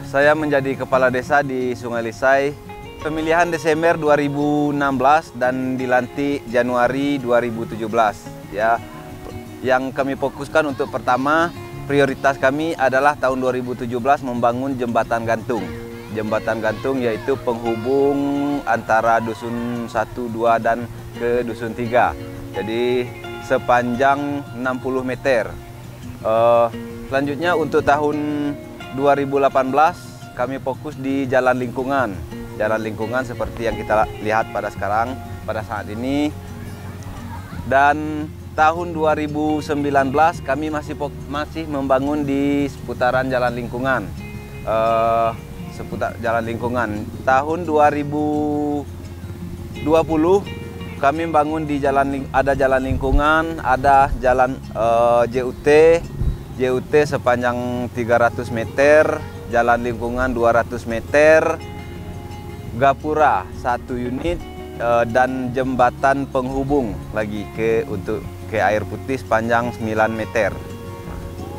Saya menjadi kepala desa di Sungai Lisai. Pemilihan Desember 2016 dan dilantik Januari 2017. Ya, yang kami fokuskan untuk pertama, prioritas kami adalah tahun 2017 membangun jembatan gantung. Jembatan gantung yaitu penghubung antara dusun 1, 2 dan ke dusun 3. Jadi sepanjang 60 meter. Selanjutnya untuk tahun 2018 kami fokus di jalan lingkungan. Jalan lingkungan seperti yang kita lihat pada saat ini. Dan tahun 2019 kami masih membangun di seputaran jalan lingkungan. Jalan lingkungan. Tahun 2020 kami membangun di ada jalan lingkungan, ada jalan JUT sepanjang 300 meter, jalan lingkungan 200 meter, gapura 1 unit, dan jembatan penghubung lagi untuk air putih sepanjang 9 meter.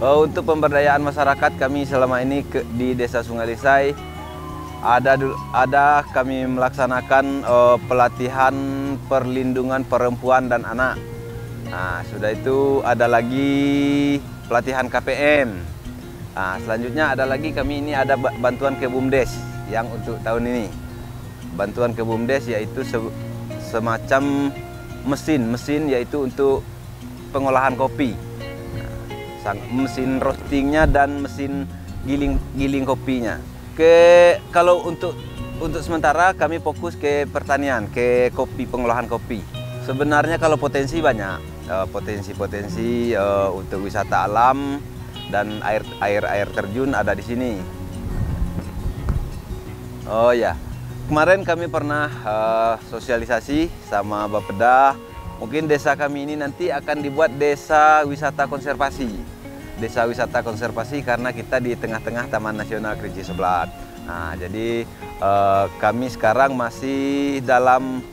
Untuk pemberdayaan masyarakat kami selama ini di Desa Sungai Lisai ada kami melaksanakan pelatihan perlindungan perempuan dan anak. Nah, sudah itu ada lagi pelatihan KPM. Nah, selanjutnya ada lagi kami ini ada bantuan ke BUMDes yang untuk tahun ini. Bantuan ke BUMDes yaitu semacam mesin yaitu untuk pengolahan kopi. Mesin roastingnya dan mesin giling kopinya. Kalau untuk sementara kami fokus ke pertanian, ke kopi, pengolahan kopi. Sebenarnya kalau potensi banyak, potensi untuk wisata alam dan air terjun ada di sini. Oh ya, kemarin kami pernah sosialisasi sama Bapeda. Mungkin desa kami ini nanti akan dibuat desa wisata konservasi. Desa wisata konservasi karena kita di tengah-tengah Taman Nasional Kerinci Seblat. Nah, jadi kami sekarang masih dalam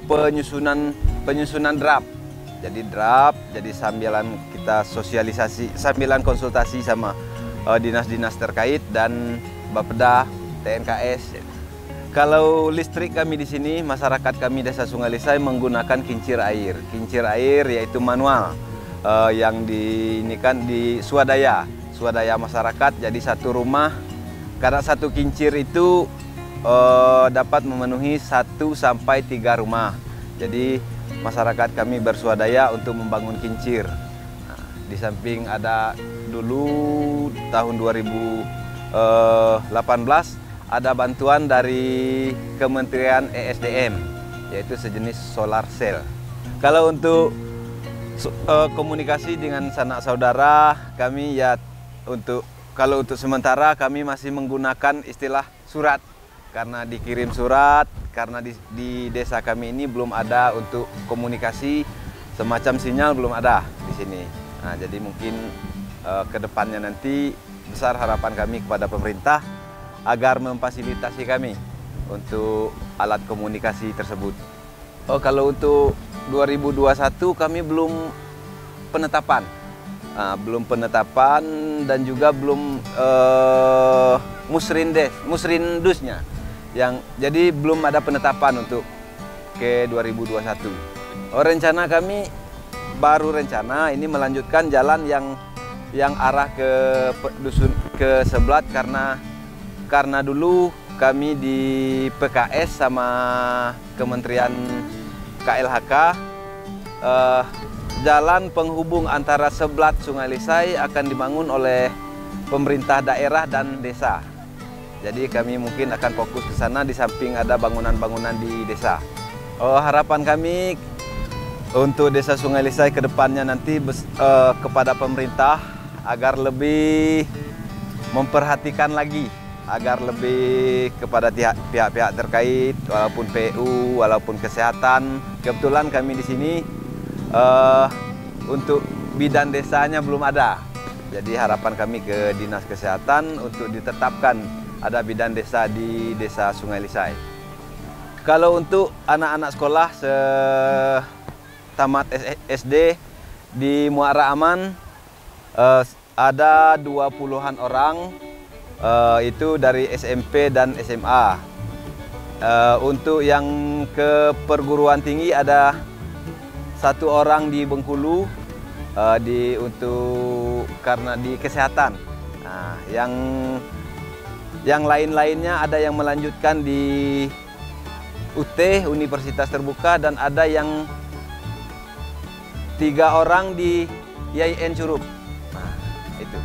penyusunan draft. Jadi sambilan kita sosialisasi, sambilan konsultasi sama dinas-dinas terkait dan Bapeda, TNKS. Kalau listrik kami di sini, masyarakat kami Desa Sungai Lisai menggunakan kincir air. Kincir air yaitu manual. Yang ini kan di swadaya masyarakat. Jadi satu rumah karena satu kincir itu dapat memenuhi 1 sampai 3 rumah. Jadi masyarakat kami berswadaya untuk membangun kincir. Nah, di samping ada dulu tahun 2018 ada bantuan dari Kementerian ESDM yaitu sejenis solar cell. Kalau untuk komunikasi dengan sanak saudara kami ya kalau untuk sementara kami masih menggunakan istilah surat karena dikirim surat karena di desa kami ini belum ada untuk komunikasi semacam sinyal belum ada di sini. Nah, jadi mungkin kedepannya nanti besar harapan kami kepada pemerintah agar memfasilitasi kami untuk alat komunikasi tersebut. Kalau untuk 2021 kami belum penetapan, dan juga belum musrindusnya, jadi belum ada penetapan untuk ke 2021. Rencana kami baru ini melanjutkan jalan yang arah ke dusun ke Seblat karena dulu kami di PKS sama Kementerian KLHK jalan penghubung antara Seblat Sungai Lisai akan dibangun oleh pemerintah daerah dan desa. Jadi kami mungkin akan fokus ke sana di samping ada bangunan-bangunan di desa. Harapan kami untuk Desa Sungai Lisai ke depannya nanti kepada pemerintah agar lebih memperhatikan lagi, agar lebih kepada pihak-pihak terkait, walaupun PU, walaupun kesehatan. Kebetulan kami di sini untuk bidan desanya belum ada. Jadi harapan kami ke Dinas Kesehatan untuk ditetapkan ada bidan desa di Desa Sungai Lisai. Kalau untuk anak-anak sekolah tamat SD di Muara Aman, ada 20-an orang, itu dari SMP dan SMA. Untuk yang ke perguruan tinggi ada 1 orang di Bengkulu, karena di kesehatan. Nah, yang lain-lainnya ada yang melanjutkan di UT, Universitas Terbuka, dan ada yang 3 orang di IAIN Curup. Nah, itu.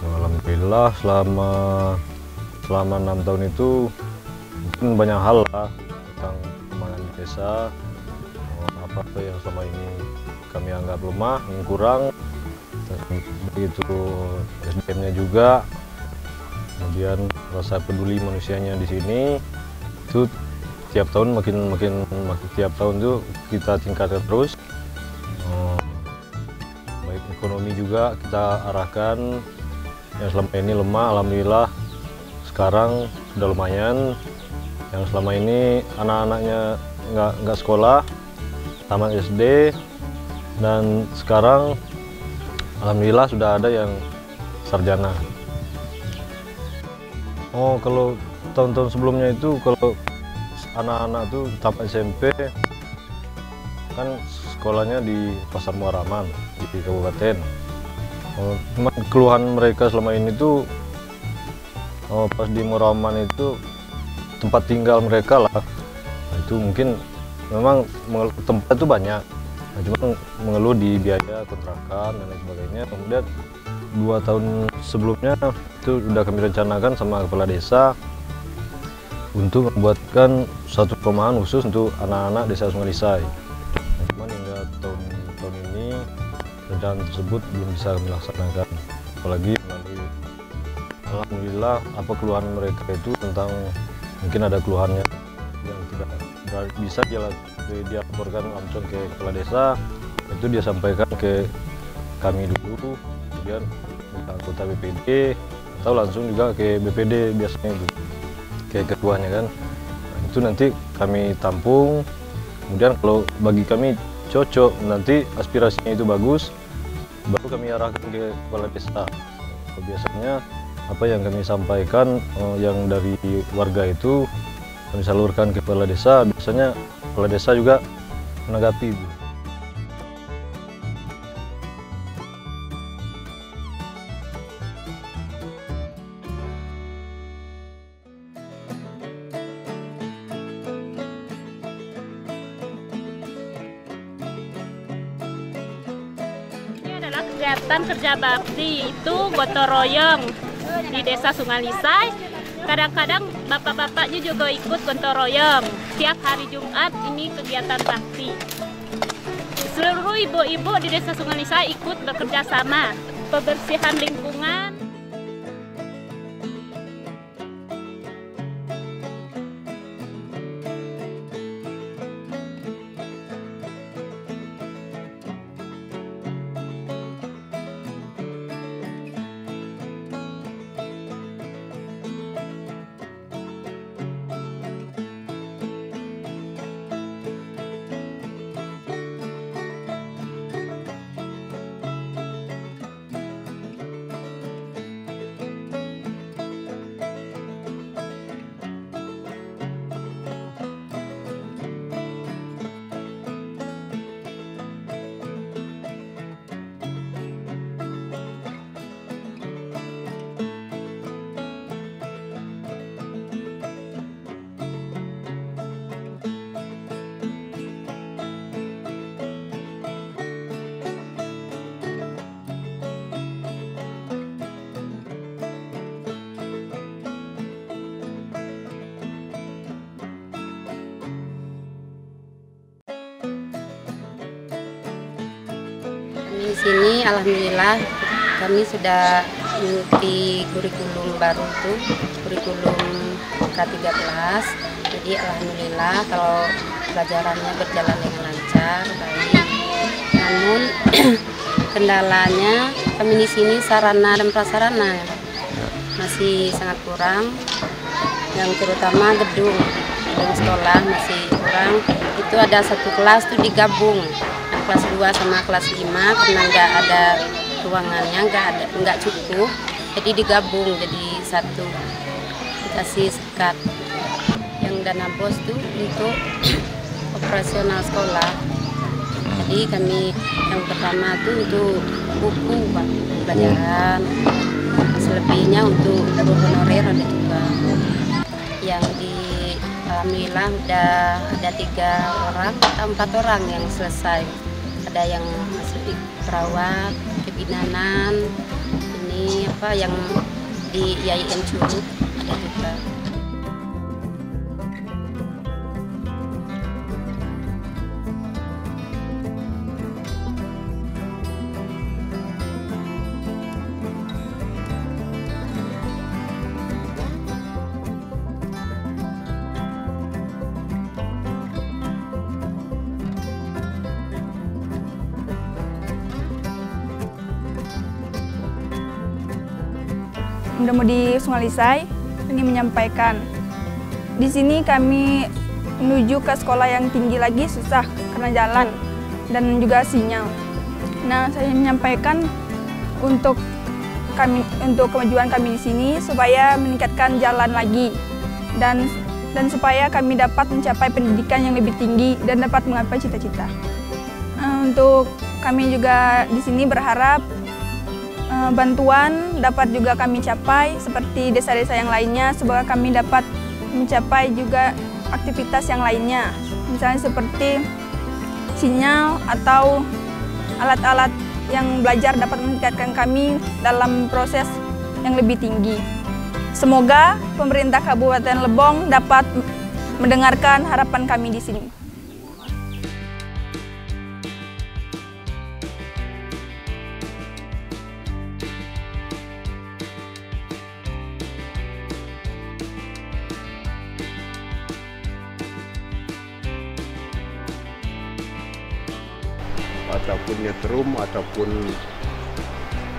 Alhamdulillah selama 6 tahun itu mungkin banyak hal lah tentang pembangunan desa, apa yang selama ini kami anggap lemah, yang kurang, begitu SDM-nya juga, kemudian rasa peduli manusianya di sini itu tiap tahun makin tiap tahun tuh kita tingkatkan terus. Baik ekonomi juga kita arahkan. Yang selama ini lemah, alhamdulillah sekarang sudah lumayan. Yang selama ini anak-anaknya nggak sekolah, tamat SD, dan sekarang alhamdulillah sudah ada yang sarjana. Oh, kalau tahun-tahun sebelumnya itu kalau anak-anak tuh tamat SMP kan sekolahnya di Pasar Muaraman di kabupaten. Cuman keluhan mereka selama ini tuh pas di Muaraman itu tempat tinggal mereka lah. Nah, itu mungkin memang tempat itu banyak, nah, cuma mengeluh di biaya kontrakan dan lain sebagainya. Kemudian 2 tahun sebelumnya itu sudah kami rencanakan sama kepala desa untuk membuatkan satu perumahan khusus untuk anak-anak desa Sungai Lisai. Nah, cuman hingga tahun ini rencana tersebut belum bisa kami laksanakan, apalagi melalui alhamdulillah apa keluhan mereka itu tentang mungkin ada keluhannya yang tidak bisa dia laporkan langsung ke kepala desa, itu dia sampaikan ke kami dulu, kemudian ke anggota BPD atau langsung juga ke BPD biasanya itu, ke ketuanya kan. Nah, itu nanti kami tampung, kemudian kalau bagi kami cocok, nanti aspirasinya itu bagus, baru kami arahkan ke kepala desa. Biasanya apa yang kami sampaikan yang dari warga itu kami salurkan ke kepala desa, biasanya kepala desa juga menanggapi itu. Kegiatan kerja bakti itu gotong royong di desa Sungai Lisai. Kadang-kadang bapak-bapaknya juga ikut gotong royong. Tiap hari Jumat ini kegiatan bakti. Seluruh ibu-ibu di desa Sungai Lisai ikut bekerja sama. Pembersihan lingkungan. sini alhamdulillah kami sudah mengikuti kurikulum baru itu, kurikulum K13. Jadi alhamdulillah kalau pelajarannya berjalan dengan lancar, baik. Namun kendalanya kami di sini sarana dan prasarana masih sangat kurang, yang terutama gedung sekolah masih kurang. Itu ada satu kelas tuh digabung, kelas 2 sama kelas 5 karena nggak ada ruangannya, nggak cukup, jadi digabung jadi satu, dikasih sekat. Yang dana bos tuh untuk operasional sekolah. Jadi kami yang pertama tuh untuk buku Pak, pelajaran, selebihnya untuk guru honorer ada juga. Yang di alhamdulillah udah ada 3 orang atau 4 orang yang selesai. Ada yang masuk di perawat, kebidanan, ini apa yang di IAIN Curug ada juga. Muda-mudi Sungai Lisai ingin menyampaikan, di sini kami menuju ke sekolah yang tinggi lagi susah karena jalan dan juga sinyal. Nah, saya menyampaikan untuk kemajuan kami di sini supaya meningkatkan jalan lagi dan supaya kami dapat mencapai pendidikan yang lebih tinggi dan dapat menggapai cita-cita. Untuk kami juga di sini berharap bantuan dapat juga kami capai seperti desa-desa yang lainnya, semoga kami dapat mencapai juga aktivitas yang lainnya, misalnya seperti sinyal atau alat-alat yang belajar dapat meningkatkan kami dalam proses yang lebih tinggi. Semoga pemerintah Kabupaten Lebong dapat mendengarkan harapan kami di sini. Ataupun nyetrum, ataupun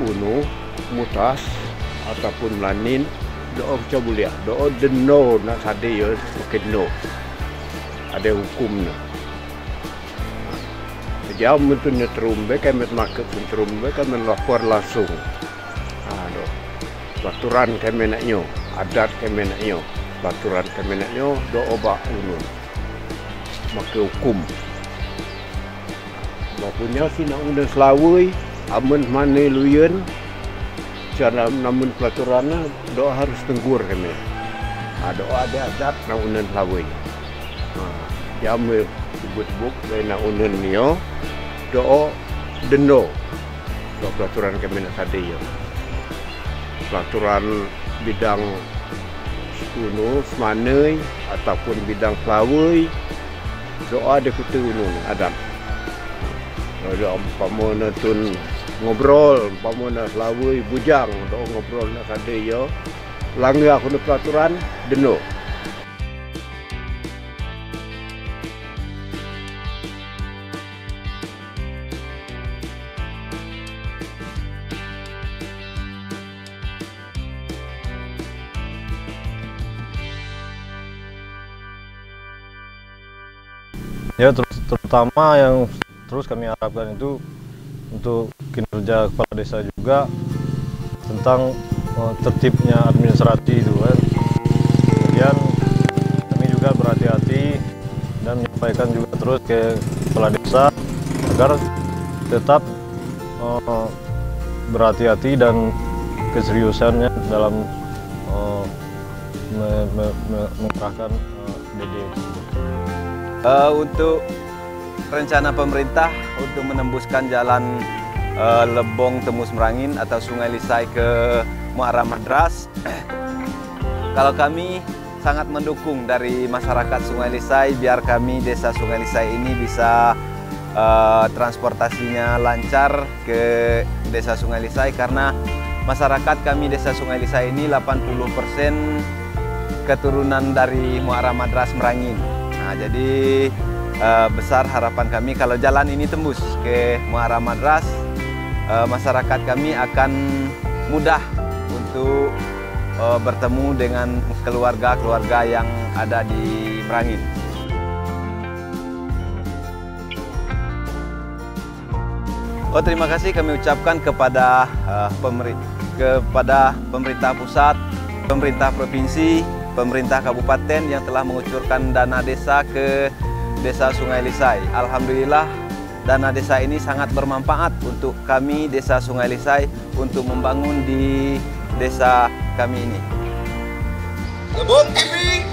uno, mutas, ataupun lanin, doa cabulia, doa deno nak sade ya, mungkin no, ada hukumnya. Jauh mentu nyetrum, bekai metmakep nyetrum, bekai melapor langsung. Do, baturan kemenaknyo, adat kemenaknyo, baturan kemenaknyo, doa bak uno, maka hukum. Mapunya si nak undang selawai, amun mana luyen, cara namun pelaturannya doa harus tenggur kami. Doa ada adat nak undang selawai. Jam sebut-sebut nak undang niyo, doa dendo, doa pelaturan kami nak sadaya. Pelaturan bidang kuno, semanai ataupun bidang selawai, doa ada kutu unu adat. Ada umpama tun ngobrol, umpama selawai bujang, doa ngobrol nak ada ya, langgar aku nak peraturan deno. Ya, terutama yang terus kami harapkan itu untuk kinerja kepala desa juga tentang tertibnya administrasi itu kan. Kemudian kami juga berhati-hati dan menyampaikan juga terus ke kepala desa agar tetap berhati-hati dan keseriusannya dalam mengerahkan DD. Untuk rencana pemerintah untuk menembuskan jalan Lebong Tembus Merangin atau Sungai Lisai ke Muara Madras, kalau kami sangat mendukung dari masyarakat Sungai Lisai biar kami desa Sungai Lisai ini bisa transportasinya lancar ke Desa Sungai Lisai, karena masyarakat kami Desa Sungai Lisai ini 80% keturunan dari Muara Madras Merangin. Nah, jadi besar harapan kami kalau jalan ini tembus ke Muara Madras, masyarakat kami akan mudah untuk bertemu dengan keluarga-keluarga yang ada di Merangin. Terima kasih kami ucapkan kepada pemerintah pusat, pemerintah provinsi, pemerintah kabupaten yang telah mengucurkan dana desa ke Desa Sungai Lisai. Alhamdulillah dana desa ini sangat bermanfaat untuk kami Desa Sungai Lisai untuk membangun di desa kami ini. Kebun TV.